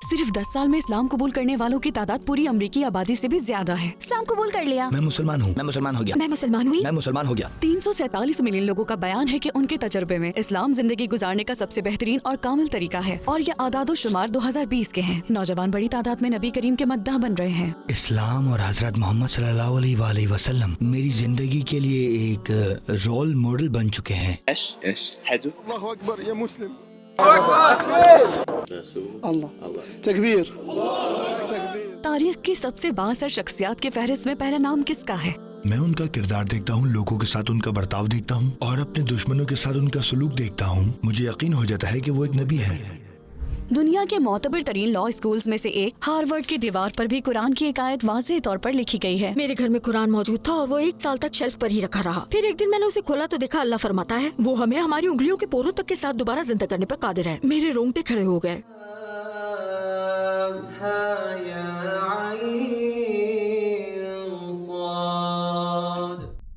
सिर्फ 10 साल में इस्लाम कबूल करने वालों की तादाद पूरी अमरीकी आबादी से भी ज्यादा है। इस्लाम कबूल कर लिया। मैं मुसलमान हूँ, मैं मुसलमान हो गया, मैं मुसलमान हुई। मैं मुसलमान हो गया। 347 मिलियन लोगों का बयान है कि उनके तजर्बे में इस्लाम जिंदगी गुजारने का सबसे बेहतरीन और कामिल तरीका है, और ये आदादो शुमार 2020 के हैं। नौजवान बड़ी तादाद में नबी करीम के मद्दाह बन रहे हैं। इस्लाम और हजरत मोहम्मद सल्लल्लाहु अलैहि वसल्लम मेरी जिंदगी के लिए एक रोल मॉडल बन चुके हैं। الله أكبر يا مسلم. الله تكبير تكبيर. तारीख की सबसे बासर शख्सियत के फहरिस्त में पहला नाम किसका है? मैं उनका किरदार देखता हूँ, लोगों के साथ उनका बर्ताव देखता हूँ और अपने दुश्मनों के साथ उनका सलूक देखता हूँ। मुझे यकीन हो जाता है कि वो एक नबी है। दुनिया के मोतबर तरीन लॉ स्कूल्स में से एक हार्वर्ड की दीवार पर भी कुरान की एक आयत वाज़ेह तौर पर लिखी गई है। मेरे घर में कुरान मौजूद था और वो 1 साल तक शेल्फ पर ही रखा रहा। फिर एक दिन मैंने उसे खोला तो देखा अल्लाह फरमाता है वो हमें हमारी उंगलियों के पोरों तक के साथ दोबारा जिंदा करने पर कादिर है। मेरे रोंगटे खड़े हो गए।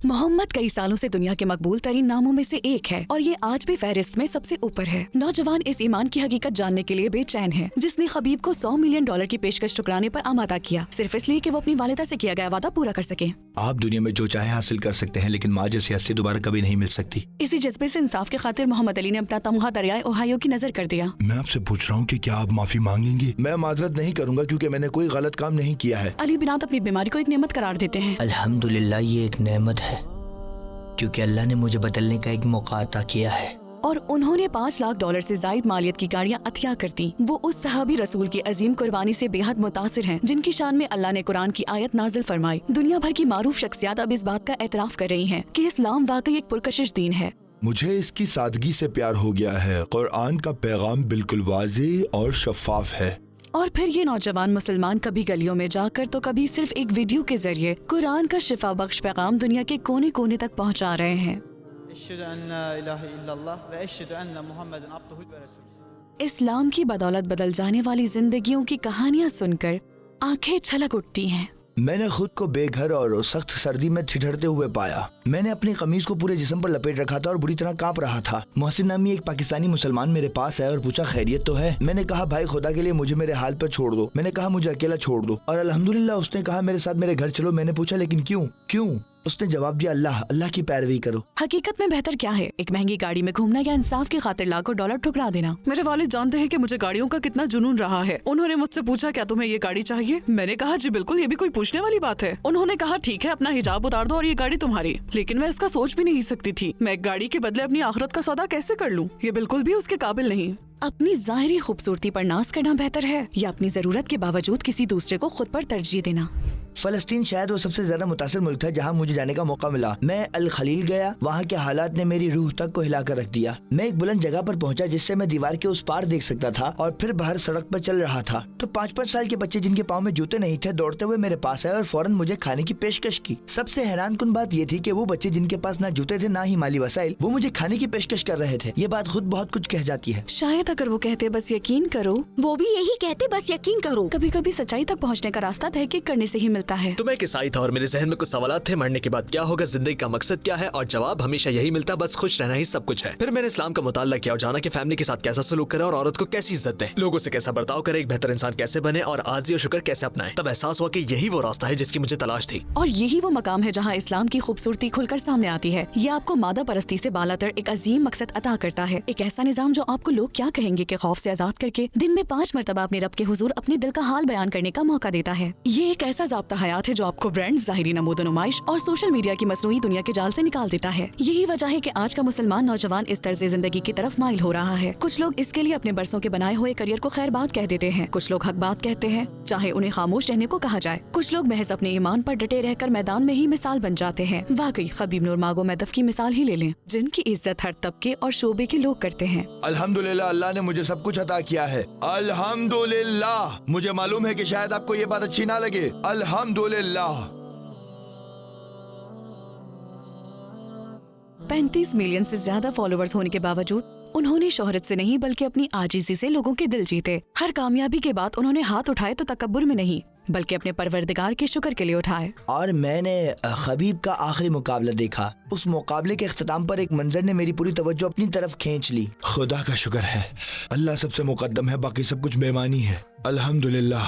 मोहम्मद कई सालों से दुनिया के मकबूल तरीन नामों में से एक है और ये आज भी फहरिस्त में सबसे ऊपर है। नौजवान इस ईमान की हकीकत जानने के लिए बेचैन है जिसने खबीब को $100 मिलियन की पेशकश ठुकराने पर आमादा किया, सिर्फ इसलिए कि वो अपनी वालिदा से किया गया वादा पूरा कर सके। आप दुनिया में जो चाहे हासिल कर सकते हैं, लेकिन माँ जैसी हस्ती दोबारा कभी नहीं मिल सकती। इसी जज्बे से इंसाफ के खातिर मोहम्मद अली ने अपना तमगा दरियाए ओहायो की नजर कर दिया। मैं आपसे पूछ रहा हूँ कि क्या आप माफी मांगेंगे? मैं माजरत नहीं करूँगा क्योंकि मैंने कोई गलत काम नहीं किया है। अली बिनात अपनी बीमारी को एक नेमत करार देते हैं। अल्हम्दुलिल्लाह, ये एक नेमत है क्योंकि अल्लाह ने मुझे बदलने का एक मौका अता किया है। और उन्होंने $5 लाख से जायद मालियत की गाड़ियाँ अतिया कर दी। वो उस सहाबी रसूल की अजीम कुर्बानी से बेहद मुतासिर हैं जिनकी शान में अल्लाह ने कुरान की आयत नाजिल फरमाई। दुनिया भर की मारूफ शख्सियत अब इस बात का एतराफ कर रही हैं कि इस्लाम वाकई एक पुरकशिश दीन है। मुझे इसकी सादगी से प्यार हो गया है। कुरान का पैगाम बिल्कुल वाज़ेह और शफाफ है। और फिर ये नौजवान मुसलमान कभी गलियों में जाकर तो कभी सिर्फ एक वीडियो के जरिए कुरान का शिफा बख्श पैगाम दुनिया के कोने कोने तक पहुंचा रहे हैं। इस्लाम की बदौलत बदल जाने वाली जिंदगियों की कहानियां सुनकर आंखें छलक उठती हैं। मैंने खुद को बेघर और सख्त सर्दी में ठिठुरते हुए पाया। मैंने अपनी कमीज को पूरे जिस्म पर लपेट रखा था और बुरी तरह कांप रहा था। मोहसिन नामी एक पाकिस्तानी मुसलमान मेरे पास आया और पूछा खैरियत तो है। मैंने कहा भाई खुदा के लिए मुझे मेरे हाल पर छोड़ दो। मैंने कहा मुझे अकेला छोड़ दो, और अल्हम्दुलिल्लाह उसने कहा मेरे साथ मेरे घर चलो। मैंने पूछा लेकिन क्यों क्यों? उसने जवाब दिया अल्लाह की पैरवी करो। हकीकत में बेहतर क्या है, एक महंगी गाड़ी में घूमना या इंसाफ की खातिर लाखों डॉलर ठुकरा देना? मेरे वालिद जानते हैं कि मुझे गाड़ियों का कितना जुनून रहा है। उन्होंने मुझसे पूछा क्या तुम्हें ये गाड़ी चाहिए? मैंने कहा जी बिल्कुल, ये भी कोई पूछने वाली बात है। उन्होंने कहा ठीक है, अपना हिजाब उतार दो और ये गाड़ी तुम्हारी। लेकिन मैं इसका सोच भी नहीं सकती थी। मैं एक गाड़ी के बदले अपनी आखिरत का सौदा कैसे कर लूँ? ये बिल्कुल भी उसके काबिल नहीं। अपनी जाहिरी खूबसूरती पर नाज करना बेहतर है या अपनी जरूरत के बावजूद किसी दूसरे को खुद पर तरजीह देना? फलस्तीन शायद वो सबसे ज्यादा मुतासिर मुल्क था जहाँ मुझे जाने का मौका मिला। मैं अल खलील गया। वहाँ के हालात ने मेरी रूह तक को हिला कर रख दिया। मैं एक बुलंद जगह पर पहुँचा जिससे मैं दीवार के उस पार देख सकता था, और फिर बाहर सड़क पर चल रहा था तो 5-5 साल के बच्चे जिनके पाँव में जूते नहीं थे दौड़ते हुए मेरे पास आए और फौरन मुझे खाने की पेशकश की। सबसे हैरान कुन बात ये थी कि वो बच्चे जिनके पास ना जूते थे ना ही माली वसाइल, वो मुझे खाने की पेशकश कर रहे थे। ये बात खुद बहुत कुछ कह जाती है। शायद अगर वो कहते बस यकीन करो, वो भी यही कहते बस यकीन करो। कभी कभी सच्चाई तक पहुँचने का रास्ता तहकीक करने से ही मिलता है। तो मैं एक ईसाई था और मेरे जहन में कुछ सवालात थे, मरने के बाद क्या होगा, जिंदगी का मकसद क्या है, और जवाब हमेशा यही मिलता बस खुश रहना ही सब कुछ है। फिर मैंने इस्लाम का मुताला किया और जाना कि फैमिली के साथ कैसा सलूक करे और औरत को कैसी इज्जत दे, लोगों से कैसा बर्ताव करे, एक बेहतर इंसान कैसे बने और आजी और शुक्र कैसे अपनाए। तब एहसास हुआ कि यही वो रास्ता है जिसकी मुझे तलाश थी। और यही वो मकाम है जहाँ इस्लाम की खूबसूरती खुलकर सामने आती है। ये आपको मादा परस्ती से बालातर एक अजीम मकसद अता करता है, एक ऐसा निजाम जो आपको लोग क्या कहेंगे के खौफ से आजाद करके दिन में 5 मरतबा अपने रब के हुजूर अपने दिल का हाल बयान करने का मौका देता है। ये एक ऐसा ज़ाब्ता हयात है जो आपको ब्रांड, ज़ाहिरी नमूदो नुमाइश और सोशल मीडिया की मसनूई दुनिया के जाल से निकाल देता है। यही वजह है कि आज का मुसलमान नौजवान इस तर्ज जिंदगी की तरफ माइल हो रहा है। कुछ लोग इसके लिए अपने बरसों के बनाए हुए करियर को खैर बात कह देते हैं, कुछ लोग हक बात कहते हैं चाहे उन्हें खामोश रहने को कहा जाए। कुछ लोग महज अपने ईमान पर डटे रहकर मैदान में ही मिसाल बन जाते हैं। वाकई खबीब नूरमागो मैदफ की मिसाल ही ले लें, जिनकी इज्जत हर तबके और शोबे के लोग करते हैं। अल्हम्दुलिल्लाह, अल्लाह ने मुझे सब कुछ अता किया है। अल्हम्दुलिल्लाह। मुझे मालूम है कि शायद आपको ये बात अच्छी ना लगे। अल्हम्दुलिल्लाह। 35 मिलियन से ज्यादा फॉलोवर्स होने के बावजूद انہوں نے شہرت سے نہیں بلکہ اپنی عاجزی سے لوگوں کے دل جیتے. ہر کامیابی کے بعد انہوں نے ہاتھ اٹھائے تو تکبر میں نہیں بلکہ اپنے پروردگار کے شکر کے لیے اٹھائے. اور میں نے خبیب کا آخری مقابلہ دیکھا. اس مقابلے کے اختتام پر ایک منظر نے میری پوری توجہ اپنی طرف کھینچ لی. خدا کا شکر ہے، اللہ سب سے مقدم ہے، باقی سب کچھ بےمانی ہے. الحمدللہ.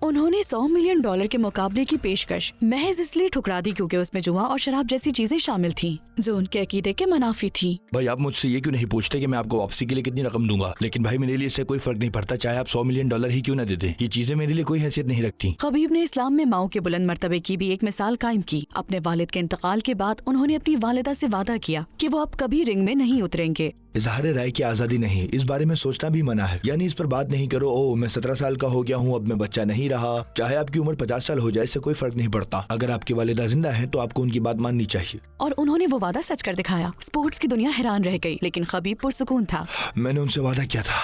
انہوں نے $100 ملین کے مقابلے کی پیشکش محض اس لیے ٹھکرا دی کیونکہ اس میں جوا اور شراب جیسی چیزیں شامل تھیں جو ان کے عقیدے کے منافی تھی. بھائی آپ مجھ سے یہ کیوں نہیں پوچھتے کہ میں آپ کو واپسی کے لیے کتنی رقم دوں گا؟ لیکن بھائی میرے لیے اس سے کوئی فرق نہیں پڑتا، چاہے آپ $100 ملین ہی کیوں نہ دے دیں، یہ چیزیں میرے لیے کوئی حیثیت نہیں رکھتی. خبیب نے اسلام میں ماؤں کے بلند مرتبے کی بھی ایک مثال قائم کی. اپنے والد کے انتقال کے بعد انہوں نے اپنی والدہ سے وعدہ کیا کہ وہ اب کبھی رنگ میں نہیں اتریں گے. اظہار رائے کی آزادی نہیں، اس بارے میں سوچنا بھی منع ہے. یعنی اس پر بات نہیں کرو او میں 17 سال کا ہو گیا ہوں، اب میں بچہ نہیں رہا. چاہے آپ کی عمر 50 سال ہو جائے، اس سے کوئی فرق نہیں پڑتا. اگر آپ کی والدہ زندہ ہیں تو آپ کو ان کی بات ماننی چاہیے. اور انہوں نے وہ وعدہ سچ کر دکھایا. اسپورٹس کی دنیا حیران رہ گئی لیکن خبیب پرسکون تھا. میں نے ان سے وعدہ کیا تھا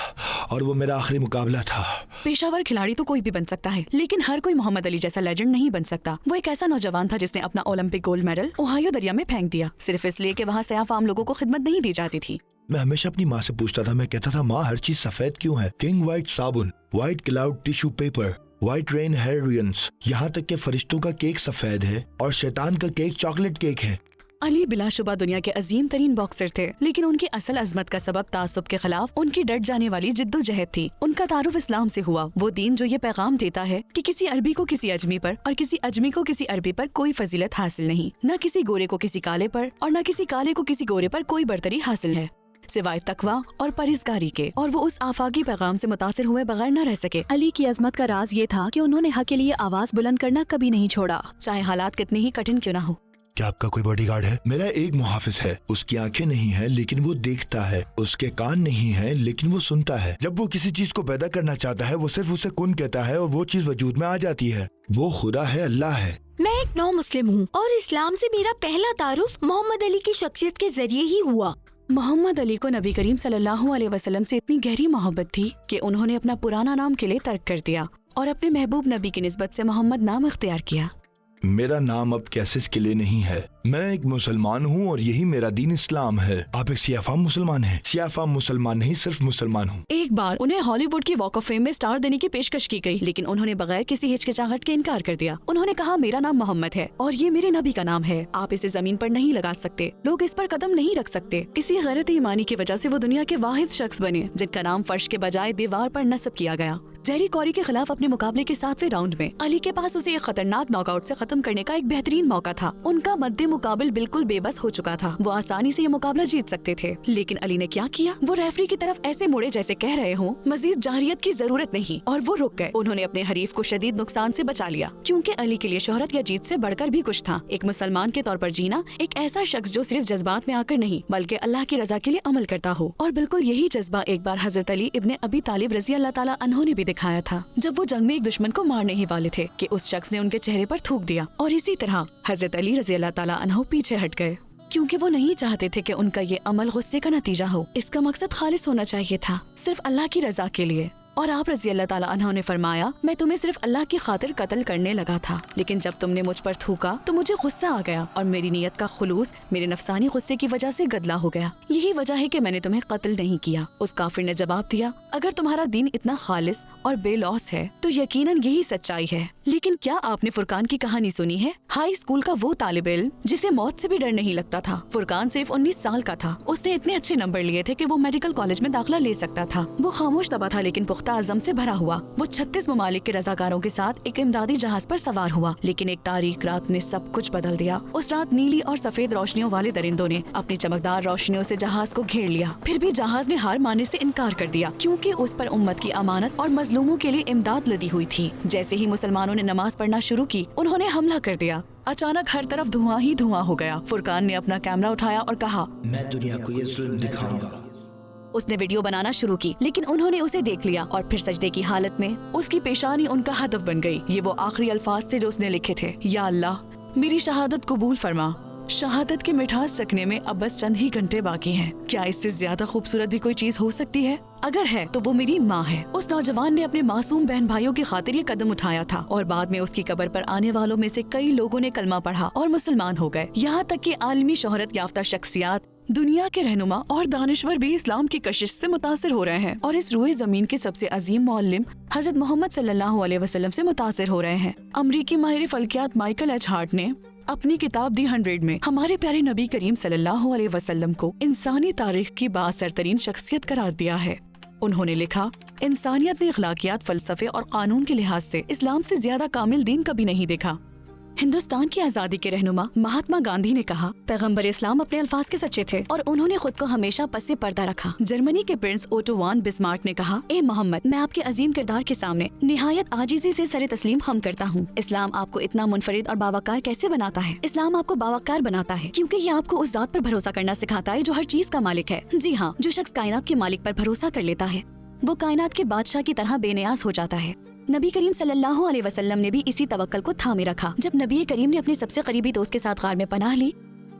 اور وہ میرا آخری مقابلہ تھا. پیشہ ور کھلاڑی تو کوئی بھی بن سکتا ہے لیکن ہر کوئی محمد علی جیسا لیجنڈ نہیں بن سکتا. وہ ایک ایسا نوجوان تھا جس نے اپنا اولمپک گولڈ میڈل اوہایو دریا میں پھینک دیا صرف اس لیے کہ وہاں سیاہ فام لوگوں کو خدمت نہیں دی جاتی تھی. میں ہمیشہ اپنی ماں سے پوچھتا تھا، میں کہتا تھا ماں ہر چیز سفید کیوں ہے؟ کنگ وائٹ صابن، white cloud tissue paper, white rain hair rinse, یہاں تک کہ فرشتوں کا کیک سفید ہے اور شیطان کا کیک چاکلیٹ کیک ہے. علی بلا شبہ دنیا کے عظیم ترین باکسر تھے لیکن ان کی اصل عظمت کا سبب تعصب کے خلاف ان کی ڈٹ جانے والی جد و جہد تھی. ان کا تعارف اسلام سے ہوا، وہ دین جو یہ پیغام دیتا ہے کہ کسی عربی کو کسی اجمی پر اور کسی اجمی کو کسی عربی پر کوئی فضیلت حاصل نہیں، نہ کسی گورے کو کسی کالے پر اور نہ کسی کالے کو کسی گورے پر کوئی برتری حاصل ہے سوائے تقویٰ اور پرہیزگاری کے. اور وہ اس آفاقی پیغام سے متاثر ہوئے بغیر نہ رہ سکے. علی کی عظمت کا راز یہ تھا کہ انہوں نے حق کے لیے آواز بلند کرنا کبھی نہیں چھوڑا، چاہے حالات کتنے ہی کٹھن کیوں نہ ہو. کیا آپ کا کوئی باڈی گارڈ ہے؟ میرا ایک محافظ ہے، اس کی آنکھیں نہیں ہیں لیکن وہ دیکھتا ہے، اس کے کان نہیں ہیں لیکن وہ سنتا ہے. جب وہ کسی چیز کو پیدا کرنا چاہتا ہے وہ صرف اسے کن کہتا ہے اور وہ چیز وجود میں آ جاتی ہے. وہ خدا ہے، اللہ ہے. میں ایک نو مسلم ہوں اور اسلام سے میرا پہلا تعارف محمد علی کی شخصیت کے ذریعے ہی ہوا. محمد علی کو نبی کریم صلی اللہ علیہ وسلم سے اتنی گہری محبت تھی کہ انہوں نے اپنا پرانا نام کے لیے ترک کر دیا اور اپنے محبوب نبی کی نسبت سے محمد نام اختیار کیا. میرا نام اب کیسس کے لیے نہیں ہے، میں ایک مسلمان ہوں اور یہی میرا دین اسلام ہے. آپ ایک سیاہ فام مسلمان ہیں؟ سیاہ فام مسلمان نہیں، صرف مسلمان ہوں. ایک بار انہیں ہالی ووڈ کی واک آف فیم میں سٹار دینے کی پیشکش کی گئی لیکن انہوں نے بغیر کسی ہچکچاہٹ کے انکار کر دیا. انہوں نے کہا میرا نام محمد ہے اور یہ میرے نبی کا نام ہے، آپ اسے زمین پر نہیں لگا سکتے، لوگ اس پر قدم نہیں رکھ سکتے. اسی غیرت ایمانی کی وجہ سے وہ دنیا کے واحد شخص بنے جن کا نام فرش کے بجائے دیوار پر نصب کیا گیا. جیری کوری کے خلاف اپنے مقابلے کے 7ویں راؤنڈ میں علی کے پاس اسے ایک خطرناک ناک آؤٹ سے ختم کرنے کا ایک بہترین موقع تھا. ان کا مد مقابل بالکل بے بس ہو چکا تھا، وہ آسانی سے یہ مقابلہ جیت سکتے تھے لیکن علی نے کیا کیا؟ وہ ریفری کی طرف ایسے مڑے جیسے کہہ رہے ہوں مزید جارحیت کی ضرورت نہیں اور وہ رک گئے. انہوں نے اپنے حریف کو شدید نقصان سے بچا لیا کیونکہ علی کے لیے شہرت یا جیت سے بڑھ کر بھی کچھ تھا. ایک مسلمان کے طور پر جینا، ایک ایسا شخص جو صرف جذبات میں آ کر نہیں بلکہ اللہ کی رضا کے لیے عمل کرتا ہو. اور بالکل یہی جذبہ ایک بار حضرت علی ابن ابی طالب رضی اللہ تعالیٰ عنہ نے بھی دکھایا تھا جب وہ جنگ میں ایک دشمن کو مارنے ہی والے تھے کہ اس شخص نے ان کے چہرے پر تھوک دیا اور اسی طرح حضرت علی رضی اللہ تعالیٰ عنہ پیچھے ہٹ گئے کیونکہ وہ نہیں چاہتے تھے کہ ان کا یہ عمل غصے کا نتیجہ ہو. اس کا مقصد خالص ہونا چاہیے تھا، صرف اللہ کی رضا کے لیے. اور آپ رضی اللہ تعالیٰ عنہ نے فرمایا میں تمہیں صرف اللہ کی خاطر قتل کرنے لگا تھا لیکن جب تم نے مجھ پر تھوکا تو مجھے غصہ آ گیا اور میری نیت کا خلوص میرے نفسانی غصے کی وجہ سے گدلا ہو گیا. یہی وجہ ہے کہ میں نے تمہیں قتل نہیں کیا. اس کافر نے جواب دیا اگر تمہارا دین اتنا خالص اور بے لوث ہے تو یقیناً یہی سچائی ہے. لیکن کیا آپ نے فرقان کی کہانی سنی ہے؟ ہائی اسکول کا وہ طالب علم جسے موت سے بھی ڈر نہیں لگتا تھا. فرقان صرف 19 سال کا تھا. اس نے اتنے اچھے نمبر لیے تھے کہ وہ میڈیکل کالج میں داخلہ لے سکتا تھا. وہ خاموش دبا تھا لیکن پختہ عزم سے بھرا ہوا. وہ 36 ممالک کے رضاکاروں کے ساتھ ایک امدادی جہاز پر سوار ہوا لیکن ایک تاریک رات نے سب کچھ بدل دیا. اس رات نیلی اور سفید روشنیوں والے درندوں نے اپنی چمکدار روشنیوں سے جہاز کو گھیر لیا. پھر بھی جہاز نے ہار ماننے سے انکار کر دیا کیونکہ اس پر امت کی امانت اور مظلوموں کے لیے امداد لدی ہوئی تھی. جیسے ہی مسلمانوں نے نماز پڑھنا شروع کی انہوں نے حملہ کر دیا. اچانک ہر طرف دھواں ہی دھواں ہو گیا. فرقان نے اپنا کیمرہ اٹھایا اور کہا میں دنیا کو یہ ظلم دکھاؤں گا. اس نے ویڈیو بنانا شروع کی لیکن انہوں نے اسے دیکھ لیا اور پھر سجدے کی حالت میں اس کی پیشانی ان کا ہدف بن گئی. یہ وہ آخری الفاظ تھے جو اس نے لکھے تھے، یا اللہ میری شہادت قبول فرما. شہادت کے مٹھاس چکھنے میں اب بس چند ہی گھنٹے باقی ہیں. کیا اس سے زیادہ خوبصورت بھی کوئی چیز ہو سکتی ہے؟ اگر ہے تو وہ میری ماں ہے. اس نوجوان نے اپنے معصوم بہن بھائیوں کی خاطر یہ قدم اٹھایا تھا اور بعد میں اس کی قبر پر آنے والوں میں سے کئی لوگوں نے کلمہ پڑھا اور مسلمان ہو گئے. یہاں تک کہ عالمی شہرت یافتہ شخصیات दुनिया के रहनुमा और दानिश्वर भी इस्लाम की कशिश से मुतासिर हो रहे हैं और इस रूए जमीन के सबसे अजीम मौल्लिम हजरत मोहम्मद सल्लल्लाहु अलैहि वसल्लम से मुतासिर हो रहे हैं। अमरीकी माहिर फल्कियात माइकल एच हार्ट ने अपनी किताब दी 100 में हमारे प्यारे नबी करीम सल्लल्लाहु अलैहि वसल्लम को इंसानी तारीख की बाअसर तरीन शख्सियत करार दिया है। उन्होंने लिखा, इंसानियत ने अखलाकियात, फलसफे और कानून के लिहाज से इस्लाम से ज्यादा कामिल दीन कभी नहीं देखा। हिंदुस्तान की आज़ादी के रहनुमा महात्मा गांधी ने कहा, पैगंबर इस्लाम अपने अल्फाज के सच्चे थे और उन्होंने खुद को हमेशा पसे पर्दा रखा। जर्मनी के प्रिंस ओटो वान बिस्मार्क ने कहा, ए मोहम्मद, मैं आपके अजीम किरदार के सामने निहायत आजीजी से सरे तस्लीम खम करता हूँ। इस्लाम आपको इतना मुनफरिद और बावकार कैसे बनाता है? इस्लाम आपको बावकार बनाता है क्योंकि ये आपको उस जात पर भरोसा करना सिखाता है जो हर चीज का मालिक है। जी हाँ, जो शख्स कायनात के मालिक पर भरोसा कर लेता है वो कायनात के बादशाह की तरह बेनियाज हो जाता है। नबी करीम सल्लल्लाहु अलैहि वसल्लम ने भी इसी तवक्कल को थामे रखा। जब नबी करीम ने अपने सबसे करीबी दोस्त के साथ गार में पनाह ली,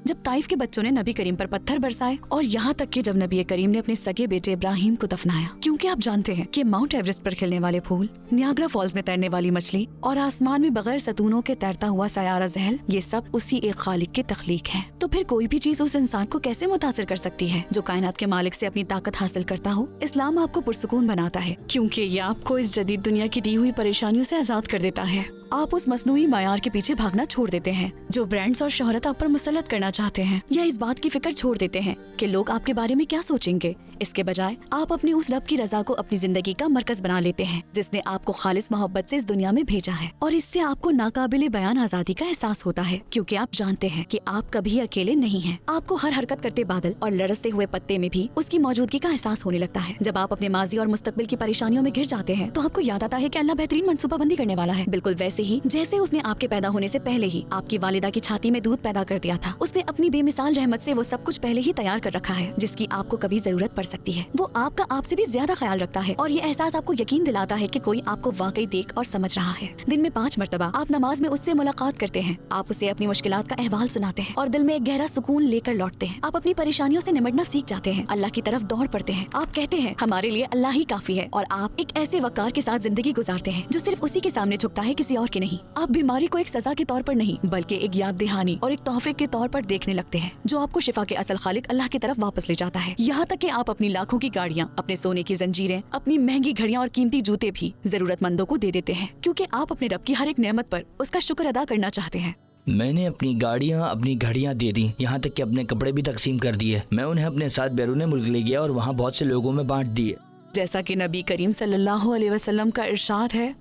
जब ताइफ के बच्चों ने नबी करीम पर पत्थर बरसाए और यहाँ तक कि जब नबी करीम ने अपने सगे बेटे इब्राहिम को दफनाया। क्योंकि आप जानते हैं कि माउंट एवरेस्ट पर खिलने वाले फूल, नियाग्रा फॉल्स में तैरने वाली मछली और आसमान में बगैर सतूनों के तैरता हुआ सयारा ज़हल, ये सब उसी एक खालिक की तख्लीक है। तो फिर कोई भी चीज उस इंसान को कैसे मुतासिर कर सकती है जो कायनात के मालिक से अपनी ताकत हासिल करता हो? इस्लाम आपको पुरसुकून बनाता है क्योंकि ये आपको इस जदीद दुनिया की दी हुई परेशानियों से आजाद कर देता है। आप उस मसनूई मायार के पीछे भागना छोड़ देते हैं जो ब्रांड्स और शोहरत आप पर मुसल्लत करना चाहते हैं, या इस बात की फिक्र छोड़ देते हैं कि लोग आपके बारे में क्या सोचेंगे। इसके बजाय आप अपने उस रब की रजा को अपनी जिंदगी का मरकज बना लेते हैं जिसने आपको खालिस मोहब्बत से इस दुनिया में भेजा है। और इससे आपको नाकाबिले बयान आजादी का एहसास होता है क्योंकि आप जानते हैं कि आप कभी अकेले नहीं हैं। आपको हर हरकत करते बादल और लरसते हुए पत्ते में भी उसकी मौजूदगी का एहसास होने लगता है। जब आप अपने माजी और मुस्तकबिल की परेशानियों में घिर जाते हैं तो आपको याद आता है कि अल्लाह बेहतरीन मनसूबाबंदी करने वाला है। बिल्कुल वैसे ही जैसे उसने आपके पैदा होने से पहले ही आपकी वालिदा की छाती में दूध पैदा कर दिया था। उसने अपनी बेमिसाल रहमत से वो सब कुछ पहले ही तैयार कर रखा है जिसकी आपको कभी जरूरत पड़ सकती है। वो आपका आपसे भी ज्यादा ख्याल रखता है और ये एहसास आपको यकीन दिलाता है कि कोई आपको वाकई देख और समझ रहा है। दिन में 5 मरतबा आप नमाज में उससे मुलाकात करते हैं। आप उसे अपनी मुश्किलात का अहवाल सुनाते हैं और दिल में एक गहरा सुकून लेकर लौटते हैं। आप अपनी परेशानियों से निमटना सीख जाते हैं, अल्लाह की तरफ दौड़ पड़ते हैं। आप कहते हैं हमारे लिए अल्लाह ही काफी है और आप एक ऐसे वकार के साथ जिंदगी गुजारते हैं जो सिर्फ उसी के सामने झुकता है, किसी और के नहीं। आप बीमारी को एक सजा के तौर पर नहीं बल्कि एक याद दहानी और एक तोहफे के तौर पर देखने लगते हैं जो आपको शिफा के असल खालिक अल्लाह की तरफ वापस ले जाता है। यहाँ तक कि आप अपनी लाखों की गाड़ियाँ, अपने सोने की जंजीरें, अपनी महंगी घड़ियाँ और कीमती जूते भी जरूरतमंदों को दे देते हैं क्योंकि आप अपने रब की हर एक नेमत पर उसका शुक्र अदा करना चाहते हैं। मैंने अपनी गाड़ियाँ, अपनी घड़ियाँ दे दी, यहाँ तक कि अपने कपड़े भी तकसीम कर दिए। मैं उन्हें अपने साथ बैरून मुल्क ले गया और वहाँ बहुत से लोगों में बांट दिए। जैसा कि नबी करीम सल्लल्लाहु अलैहि वसल्लम का इरशाद है,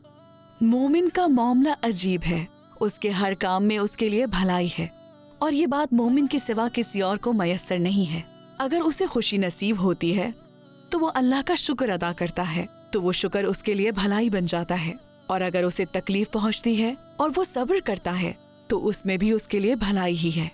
मोमिन का मामला अजीब है, उसके हर काम में उसके लिए भलाई है और ये बात मोमिन के सिवा किसी और को मयस्सर नहीं है। अगर उसे खुशी नसीब होती है तो वो अल्लाह का शुक्र अदा करता है तो वो शुक्र उसके लिए भलाई बन जाता है, और अगर उसे तकलीफ पहुंचती है और वो सब्र करता है तो उसमें भी उसके लिए भलाई ही है।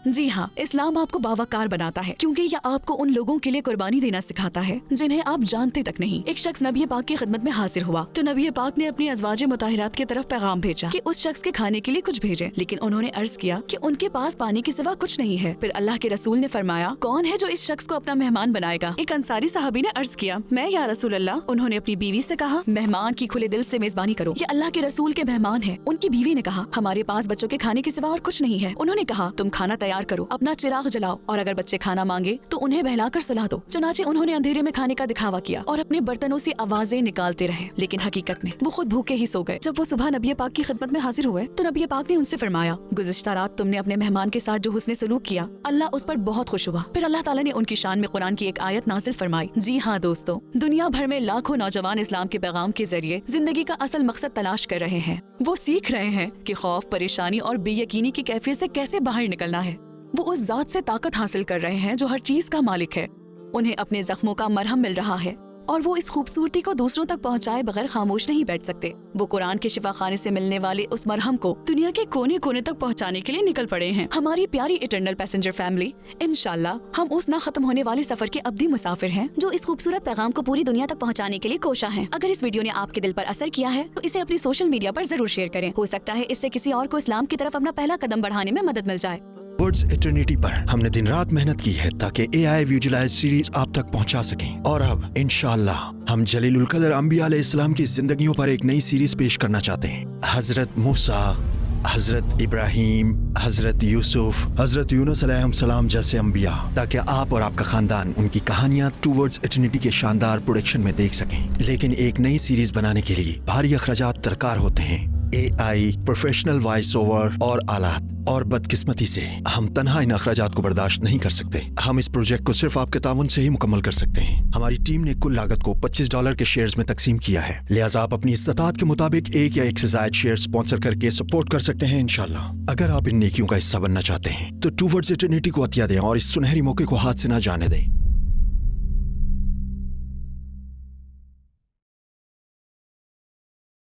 जी हाँ, इस्लाम आपको बावकार बनाता है क्योंकि यह आपको उन लोगों के लिए कुर्बानी देना सिखाता है जिन्हें आप जानते तक नहीं। एक शख्स नबी पाक की खिदमत में हाजिर हुआ तो नबी पाक ने अपनी अज़वाज मुताहिरात की तरफ पैगाम भेजा कि उस शख्स के खाने के लिए कुछ भेजें, लेकिन उन्होंने अर्ज किया कि उनके पास पानी के सिवा कुछ नहीं है। फिर अल्लाह के रसूल ने फरमाया, कौन है जो इस शख्स को अपना मेहमान बनाएगा? एक अंसारी सहाबी ने अर्ज किया, मैं या रसूल अल्लाह। उन्होंने अपनी बीवी से कहा, मेहमान की खुले दिल से मेजबानी करो, ये अल्लाह के रसूल के मेहमान है। उनकी बीवी ने कहा, हमारे पास बच्चों के खाने के सिवा और कुछ नहीं है। उन्होंने कहा, तुम खाना तैयार करो, अपना चिराग जलाओ और अगर बच्चे खाना मांगे तो उन्हें बहलाकर सुला दो। चुनाचे उन्होंने अंधेरे में खाने का दिखावा किया और अपने बर्तनों से आवाजें निकालते रहे, लेकिन हकीकत में वो खुद भूखे ही सो गए। जब वो सुबह नबी पाक की खिदमत में हाजिर हुए तो नबी पाक ने उनसे फरमाया, गुज़िश्ता रात तुमने अपने मेहमान के साथ जो हुस्न सलूक किया, अल्लाह उस पर बहुत खुश हुआ। फिर अल्लाह ताला ने उनकी शान में कुरान की एक आयत नाजिल फरमाई। जी हाँ दोस्तों, दुनिया भर में लाखों नौजवान इस्लाम के पैगाम के जरिए जिंदगी का असल मकसद तलाश कर रहे हैं। वो सीख रहे हैं कि खौफ, परेशानी और बेयकीनी की कैफियत से कैसे बाहर निकलना है। वो उस जात से ताकत हासिल कर रहे हैं जो हर चीज का मालिक है। उन्हें अपने जख्मों का मरहम मिल रहा है और वो इस खूबसूरती को दूसरों तक पहुंचाए बगैर खामोश नहीं बैठ सकते। वो कुरान के शिफा खाने से मिलने वाले उस मरहम को दुनिया के कोने कोने तक पहुंचाने के लिए निकल पड़े हैं। हमारी प्यारी इटर्नल पैसेंजर फैमिली, इंशाल्लाह हम उस ना खत्म होने वाले सफर के अब्दी मुसाफिर हैं जो इस खूबसूरत पैगाम को पूरी दुनिया तक पहुंचाने के लिए कोशा है। अगर इस वीडियो ने आपके दिल पर असर किया है तो इसे अपनी सोशल मीडिया पर जरूर शेयर करें। हो सकता है इससे किसी और को इस्लाम की तरफ अपना पहला कदम बढ़ाने में मदद मिल जाए। वर्ड्स इटर्निटी पर हमने दिन रात मेहनत की है ताकि AI विजुअलाइज सीरीज आप तक पहुंचा सकें, और अब इंशाअल्लाह हम जलीलुल कदर अंबिया अलैहिस्सलाम की जिंदगियों पर एक नई सीरीज पेश करना चाहते हैं। हजरत मूसा हजरत इब्राहीम, हजरत यूसुफ, हजरत यूनुस अलैहिस्सलाम जैसे अंबिया, ताकि आप और आपका खानदान उनकी कहानियां टूवर्ड्स इटर्निटी के शानदार प्रोडक्शन में देख सकें। लेकिन एक नई सीरीज बनाने के लिए भारी अखराजात दरकार होते हैं, AI, प्रोफेशनल वॉइस ओवर और आलात, और बदकिस्मती से हम तन्हा इन अखराजात को बर्दाश्त नहीं कर सकते। हम इस प्रोजेक्ट को सिर्फ आपके ताउन से ही मुकम्मल कर सकते हैं। हमारी टीम ने कुल लागत को $25 के शेयर्स में तकसीम किया है, लिहाजा आप अपनी इस्तात के मुताबिक एक या एक से ज्यादा शेयर स्पॉन्सर करके सपोर्ट कर सकते हैं इंशाल्लाह। अगर आप इन नेकियों का हिस्सा बनना चाहते हैं तो टूवर्ड्स इटर्निटी को अतिया दें और इस सुनहरी मौके को हाथ से न जाने दें।